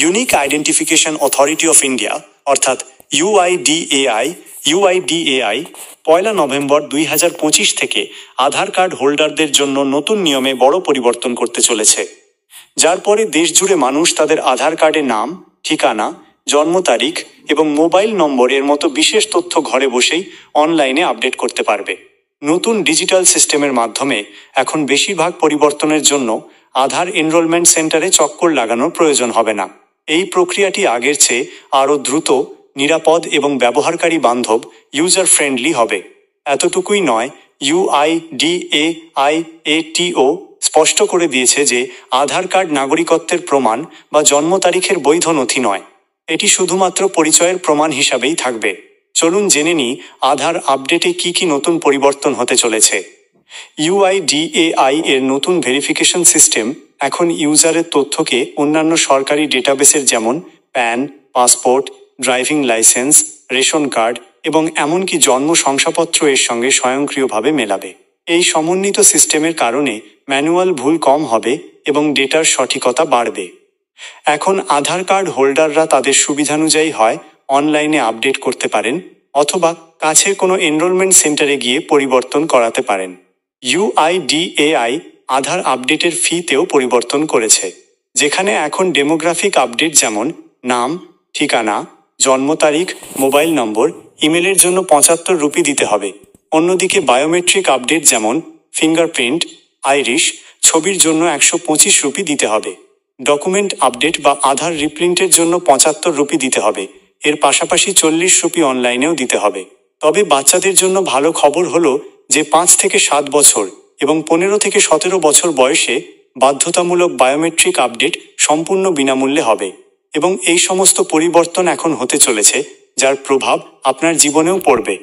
Unique identification authority of India অর্থাৎ UIDAI 1 November 2025 থেকে আধার card হোল্ডারদের জন্য নতুন নিয়মে বড় পরিবর্তন করতে চলেছে, যার পরে দেশজুড়ে মানুষ তাদের আধার কার্ডে নাম, ঠিকানা, জন্ম তারিখ এবং মোবাইল নম্বরের মতো বিশেষ তথ্য ঘরে বসেই অনলাইনে আপডেট করতে পারবে। নতুন ডিজিটাল সিস্টেমের মাধ্যমে এখন বেশিরভাগ পরিবর্তনের জন্য আধার এনরোলমেন্ট সেন্টারে চক্কর লাগানোর প্রয়োজন হবে না। এই প্রক্রিয়াটি আগের চেয়ে আরও দ্রুত, নিরাপদ এবং ব্যবহারকারী বান্ধব, ইউজার ফ্রেন্ডলি হবে। এতটুকুই নয়, ইউআইডিএআইএটিও স্পষ্ট করে দিয়েছে যে আধার কার্ড নাগরিকত্বের প্রমাণ বা জন্ম তারিখের বৈধ নথি নয়, এটি শুধুমাত্র পরিচয়ের প্রমাণ হিসাবেই থাকবে। চলুন জেনে নিই আধার আপডেটে কি কি নতুন পরিবর্তন হতে চলেছে। ইউআইডিএআই এর নতুন ভেরিফিকেশন সিস্টেম এখন ইউজারের তথ্যকে অন্যান্য সরকারি ডেটাবেসের যেমন pan, passport, driving licence, ration card এবং এমনকি জন্ম শংসাপত্র এর সঙ্গে স্বয়ংক্রিয়ভাবে মেলাবে। এই সমন্বিত সিস্টেমের কারণে ম্যানুয়াল ভুল কম হবে এবং ডেটার সঠিকতা বাড়বে। এখন আধার কার্ড হোল্ডাররা তাদের সুবিধানুযায়ী হয় অনলাইনে আপডেট করতে পারেন অথবা কাছের কোনো এনরোলমেন্ট সেন্টারে গিয়ে পরিবর্তন করাতে পারেন। ইউআইডিএআই আধার আপডেটের ফিতেও পরিবর্তন করেছে, যেখানে এখন ডেমোগ্রাফিক আপডেট যেমন নাম, ঠিকানা, জন্ম তারিখ, মোবাইল নম্বর, ইমেলের জন্য 75 রুপি দিতে হবে। অন্যদিকে বায়োমেট্রিক আপডেট যেমন ফিঙ্গারপ্রিন্ট, আইরিশ, ছবির জন্য 125 রুপি দিতে হবে। ডকুমেন্ট আপডেট বা আধার রিপ্রিন্টের জন্য 75 রুপি দিতে হবে। এর পাশাপাশি 40 রুপি অনলাইনেও দিতে হবে। তবে বাচ্চাদের জন্য ভালো খবর হলো যে 5 থেকে 7 বছর এবং 15 থেকে 17 বছর বয়সে বাধ্যতামূলক বায়োমেট্রিক আপডেট সম্পূর্ণ বিনামূল্যে হবে এবং এই সমস্ত পরিবর্তন এখন হতে চলেছে, যার প্রভাব আপনার জীবনেও পড়বে।